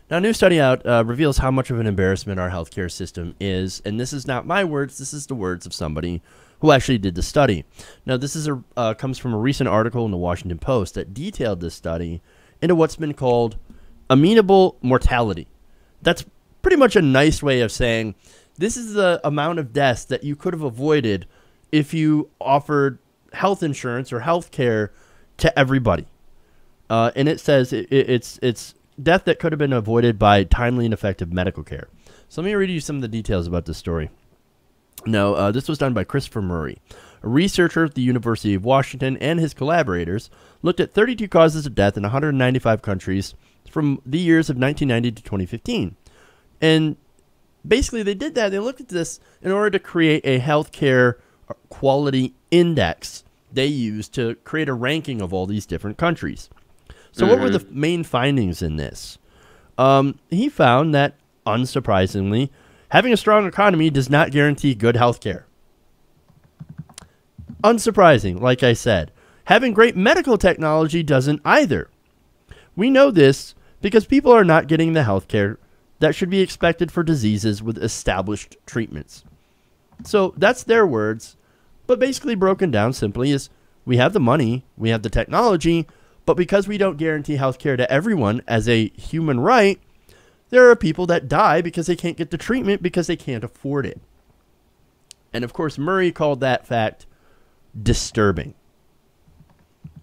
Now, a new study out reveals how much of an embarrassment our healthcare system is, and this is not my words. This is the words of somebody who actually did the study. Now, this is comes from a recent article in the Washington Post that detailed this study into what's been called amenable mortality. That's pretty much a nice way of saying this is the amount of deaths that you could have avoided if you offered health insurance or health care to everybody. And it says it's death that could have been avoided by timely and effective medical care. So let me read you some of the details about this story. Now, this was done by Christopher Murray, a researcher at the University of Washington, and his collaborators looked at 32 causes of death in 195 countries from the years of 1990 to 2015. And basically they did that. They looked at this in order to create a healthcare quality index they used to create a ranking of all these different countries. So what were the main findings in this? He found that, unsurprisingly, having a strong economy does not guarantee good health care. Unsurprising, like I said. Having great medical technology doesn't either. We know this because people are not getting the health care that should be expected for diseases with established treatments. So that's their words, but basically broken down simply is we have the money, we have the technology, but because we don't guarantee health care to everyone as a human right, there are people that die because they can't get the treatment because they can't afford it. And of course, Murray called that fact disturbing,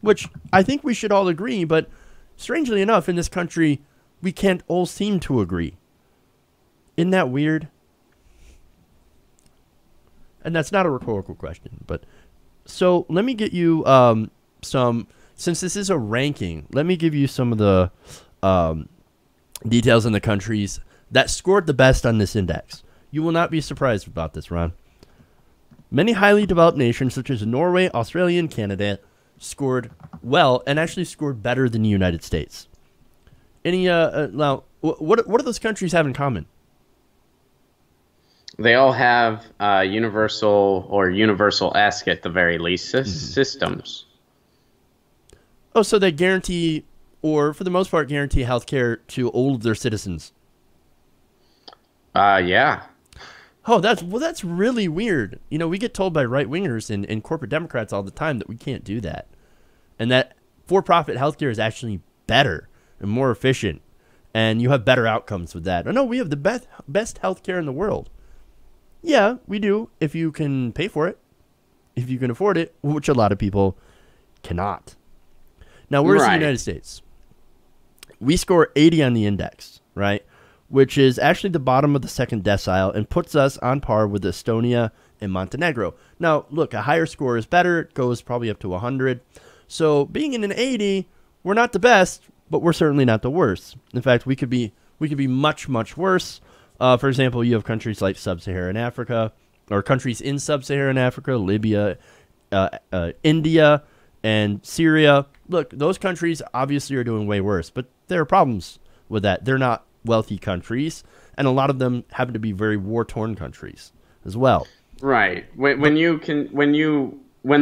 which I think we should all agree, but strangely enough, in this country, we can't all seem to agree. Isn't that weird? And that's not a rhetorical question, but so let me get you some. Since this is a ranking, let me give you some of the details on the countries that scored the best on this index. You will not be surprised about this, Ron. Many highly developed nations, such as Norway, Australia, and Canada, scored well and actually scored better than the United States. Any now, what do those countries have in common? They all have universal or universal-esque, at the very least, systems. Oh, so they guarantee, or for the most part, guarantee health care to all of their citizens. Yeah. Oh, that's really weird. You know, we get told by right-wingers and corporate Democrats all the time that we can't do that. And that for-profit healthcare is actually better and more efficient. And you have better outcomes with that. Oh, no, we have the best healthcare in the world. Yeah, we do, if you can pay for it. If you can afford it, which a lot of people cannot. Now, where's the United States? We score 80 on the index, right? Which is actually the bottom of the second decile and puts us on par with Estonia and Montenegro. Now, look, a higher score is better. It goes probably up to 100. So being in an 80, we're not the best, but we're certainly not the worst. In fact, we could be much, much worse. For example, you have countries like Sub-Saharan Africa, or countries in Sub-Saharan Africa, Libya, India, and Syria. Look, those countries obviously are doing way worse, but there are problems with that. They're not wealthy countries, and a lot of them happen to be very war-torn countries as well. Right. When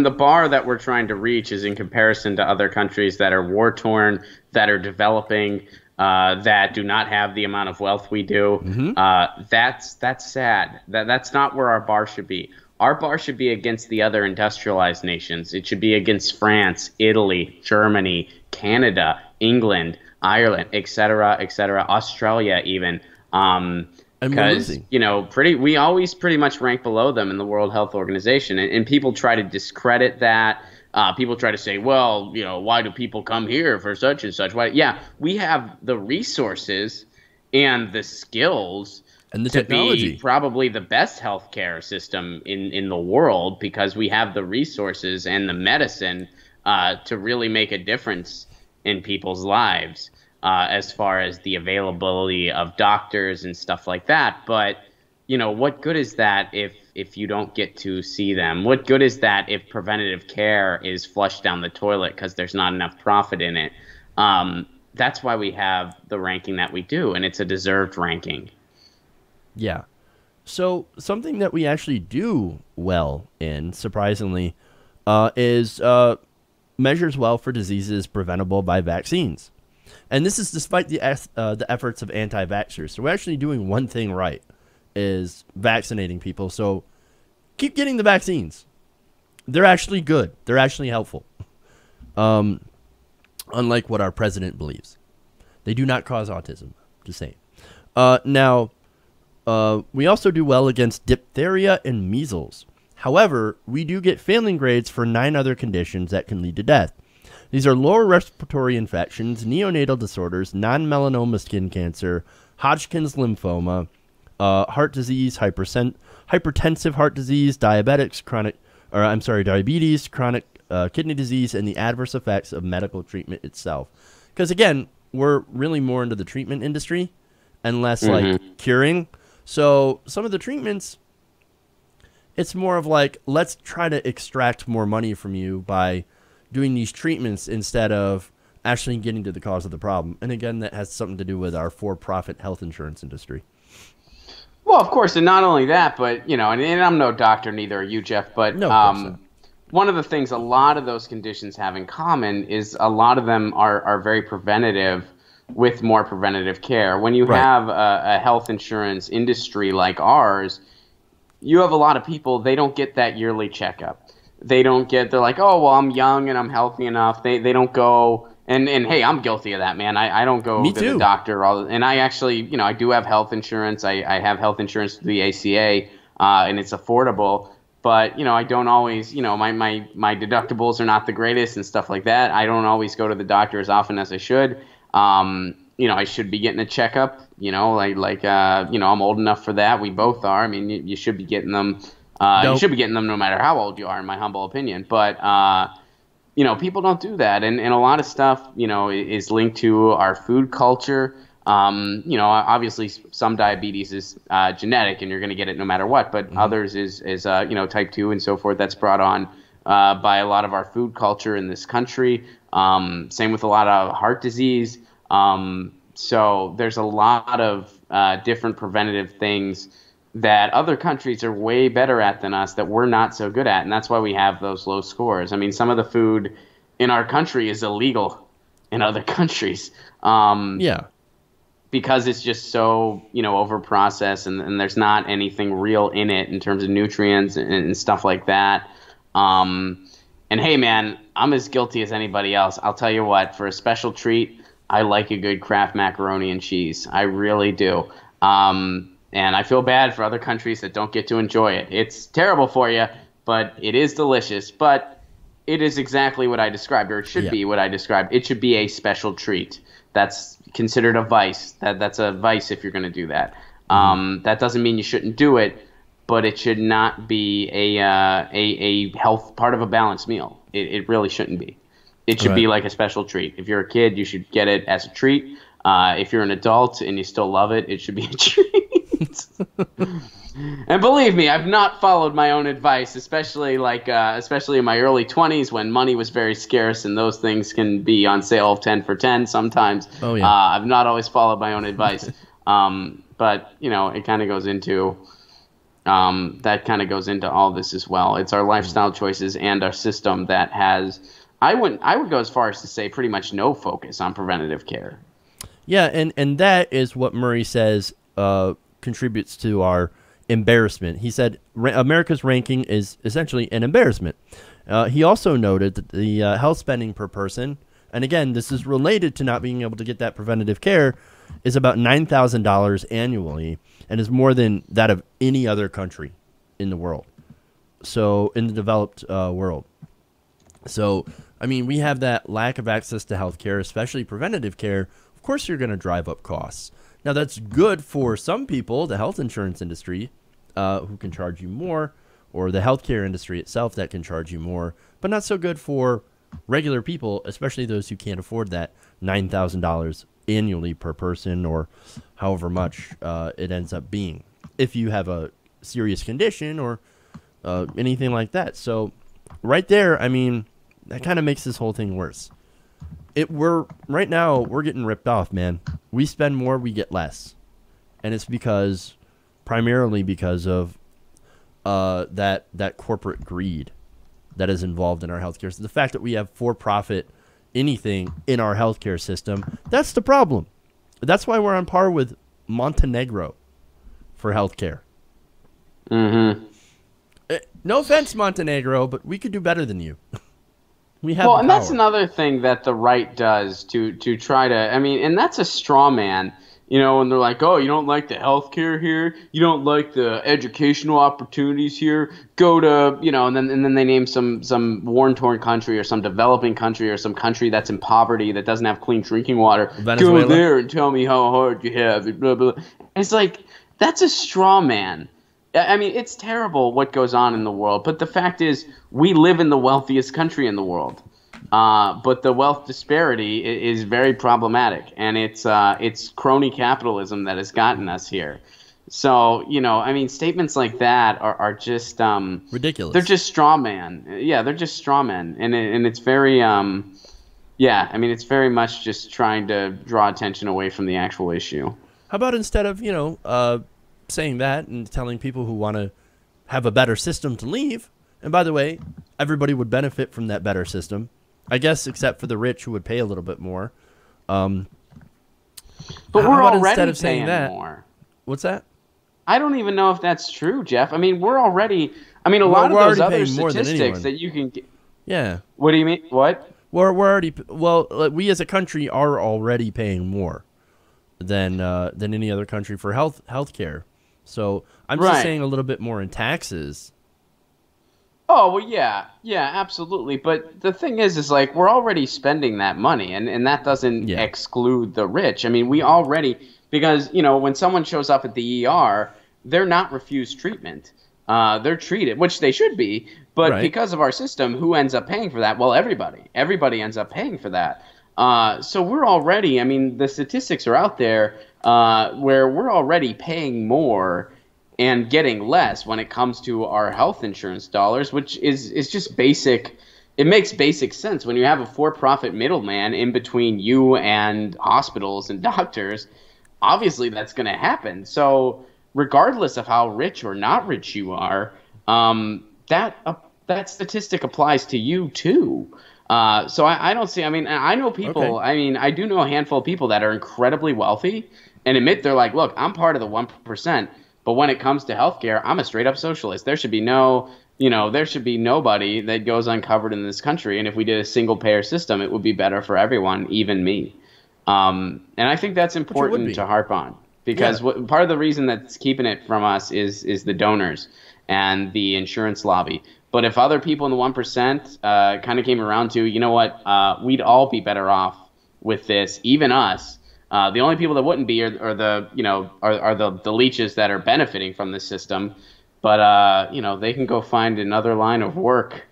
the bar that we're trying to reach is in comparison to other countries that are war-torn, that are developing, that do not have the amount of wealth we do, that's sad. That's not where our bar should be. Our bar should be against the other industrialized nations. It should be against France, Italy, Germany, Canada, England, Ireland, et cetera, Australia even. Because, you know, we always pretty much rank below them in the World Health Organization. And people try to discredit that. People try to say, well, you know, why do people come here for such and such? Why? Yeah, we have the resources and the skills and the to technology. Be probably the best healthcare system in the world, because we have the resources and the medicine to really make a difference in people's lives, as far as the availability of doctors and stuff like that. But, you know, what good is that if you don't get to see them? What good is that if preventative care is flushed down the toilet because there's not enough profit in it? That's why we have the ranking that we do, and it's a deserved ranking. Yeah. So something that we actually do well in, surprisingly, is measures well for diseases preventable by vaccines. And this is despite the efforts of anti-vaxxers. So we're actually doing one thing right, is vaccinating people. So keep getting the vaccines. They're actually good. They're actually helpful. Unlike what our president believes. They do not cause autism. Just saying. Now, we also do well against diphtheria and measles. However, we do get failing grades for 9 other conditions that can lead to death. These are lower respiratory infections, neonatal disorders, non-melanoma skin cancer, Hodgkin's lymphoma, heart disease, hypertensive heart disease, diabetes, chronic kidney disease, and the adverse effects of medical treatment itself. Because again, we're really more into the treatment industry and less like curing. So some of the treatments, it's more of like, let's try to extract more money from you by doing these treatments instead of actually getting to the cause of the problem. And again, that has something to do with our for-profit health insurance industry. Well, of course, and not only that, but, you know, and I'm no doctor, neither are you, Jeff, but No, one of the things a lot of those conditions have in common is a lot of them are very preventative with more preventative care. When you have a health insurance industry like ours, you have a lot of people, they don't get that yearly checkup. They're like, oh, well, I'm young and I'm healthy enough. They don't go, and hey, I'm guilty of that, man. I don't go to the doctor. And I actually, you know, I do have health insurance. I have health insurance through the ACA, and it's affordable. But, you know, I don't always, you know, my deductibles are not the greatest and stuff like that. I don't always go to the doctor as often as I should. You know, I should be getting a checkup, you know, you know, I'm old enough for that. We both are. I mean, you should be getting them. You should be getting them no matter how old you are, in my humble opinion. But, you know, people don't do that. And a lot of stuff, you know, is linked to our food culture. You know, obviously some diabetes is genetic and you're going to get it no matter what. But others is you know, type 2 and so forth. That's brought on by a lot of our food culture in this country. Same with a lot of heart disease. So there's a lot of different preventative things that other countries are way better at than us that we're not so good at. And that's why we have those low scores. I mean, some of the food in our country is illegal in other countries. Because it's just so, you know, over-processed and there's not anything real in it in terms of nutrients and stuff like that. And hey, man, I'm as guilty as anybody else. I'll tell you what, for a special treat, I like a good Kraft macaroni and cheese. I really do. And I feel bad for other countries that don't get to enjoy it. It's terrible for you, but it is delicious. But it is exactly what I described, or it should be what I described. It should be a special treat. That's considered a vice. That's a vice if you're going to do that. That doesn't mean you shouldn't do it, but it should not be a health part of a balanced meal. It really shouldn't be. It should be like a special treat. If you're a kid, you should get it as a treat. If you're an adult and you still love it, it should be a treat. And believe me, I've not followed my own advice, especially in my early 20s when money was very scarce and those things can be on sale of 10 for 10 sometimes. Oh, yeah. I've not always followed my own advice. But, you know, it kind of goes into all this as well. It's our lifestyle choices and our system that has, I would go as far as to say, pretty much no focus on preventative care. Yeah, and that is what Murray says contributes to our embarrassment. He said America's ranking is essentially an embarrassment. He also noted that the health spending per person, and again, this is related to not being able to get that preventative care, is about $9,000 annually and is more than that of any other country in the world. So in the developed world. So, I mean, we have that lack of access to health care, especially preventative care. Of course, you're going to drive up costs. Now, that's good for some people, the health insurance industry, who can charge you more, or the healthcare industry itself that can charge you more, but not so good for regular people, especially those who can't afford that $9,000 annually per person or however much it ends up being if you have a serious condition or anything like that. So right there, I mean, that kind of makes this whole thing worse. Right now we're getting ripped off, man. We spend more, we get less. And it's primarily because of that corporate greed that is involved in our healthcare. So the fact that we have for-profit anything in our healthcare system. That's the problem. That's why we're on par with Montenegro for healthcare. Mm-hmm. No offense, Montenegro, but we could do better than you. We have Well, the and that's power. another thing that the right does to try to. I mean, and that's a straw man. You know, and they're like, "Oh, you don't like the healthcare here? You don't like the educational opportunities here? Go to, you know," and then they name some war-torn country or some developing country or some country that's in poverty that doesn't have clean drinking water. Venezuela? Go there and tell me how hard you have it. Blah blah. It's like that's a straw man. I mean, it's terrible what goes on in the world, but the fact is, we live in the wealthiest country in the world. But the wealth disparity is very problematic, and it's crony capitalism that has gotten us here. So, you know, I mean, statements like that are just Ridiculous. They're just straw man. Yeah, they're just straw men, and it's very yeah. I mean, it's very much just trying to draw attention away from the actual issue. How about instead of, saying that and telling people who want to have a better system to leave, and by the way, everybody would benefit from that better system, I guess, except for the rich who would pay a little bit more. But we're already paying more. What's that? I don't even know if that's true, Jeff. I mean, we're already. I mean, a lot of those other statistics that you can get. Yeah. What do you mean? What? We're already, well, we as a country are already paying more than any other country for healthcare. So I'm just saying a little bit more in taxes. Oh, well, yeah, absolutely. But the thing is like we're already spending that money, and that doesn't exclude the rich. I mean, we already, because, you know, when someone shows up at the ER, they're not refused treatment. They're treated, which they should be. But because of our system, who ends up paying for that? Well, everybody. Everybody ends up paying for that. So we're already, I mean, the statistics are out there where we're already paying more and getting less when it comes to our health insurance dollars, which is just basic. It makes basic sense when you have a for-profit middleman in between you and hospitals and doctors. Obviously, that's going to happen. So regardless of how rich or not rich you are, that statistic applies to you too. So I don't see. I mean, I know people. I mean, I do know a handful of people that are incredibly wealthy and admit they're like, look, I'm part of the 1%. But when it comes to healthcare, I'm a straight up socialist. There should be there should be nobody that goes uncovered in this country. And if we did a single payer system, it would be better for everyone, even me. And I think that's important to harp on, because part of the reason that's keeping it from us is the donors and the insurance lobby. But if other people in the 1% kind of came around to, you know what, we'd all be better off with this, even us. The only people that wouldn't be are the leeches that are benefiting from this system. But they can go find another line of work.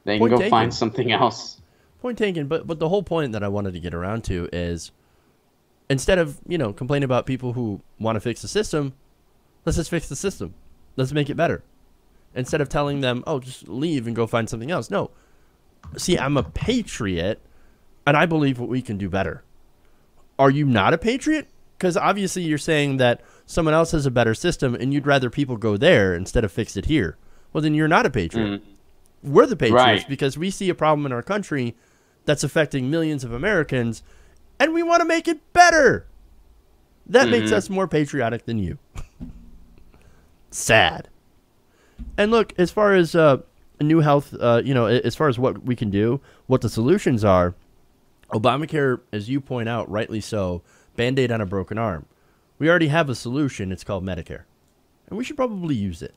They can go find something else. Point taken. But the whole point that I wanted to get around to is, instead of complaining about people who want to fix the system, let's just fix the system. Let's make it better. Instead of telling them, oh, just leave and go find something else. No. See, I'm a patriot, and I believe what we can do better. Are you not a patriot? Because obviously you're saying that someone else has a better system and you'd rather people go there instead of fix it here. Well, then you're not a patriot. We're the patriots because we see a problem in our country that's affecting millions of Americans, and we want to make it better. That makes us more patriotic than you. Sad. And look, as far as new health, as far as what we can do, what the solutions are, Obamacare, as you point out, rightly so, Band-Aid on a broken arm. We already have a solution. It's called Medicare. And we should probably use it.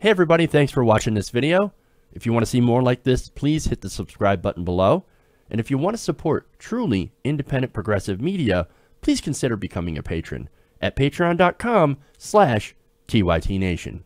Hey, everybody. Thanks for watching this video. If you want to see more like this, please hit the subscribe button below. And if you want to support truly independent progressive media, please consider becoming a patron at patreon.com/TYTNation.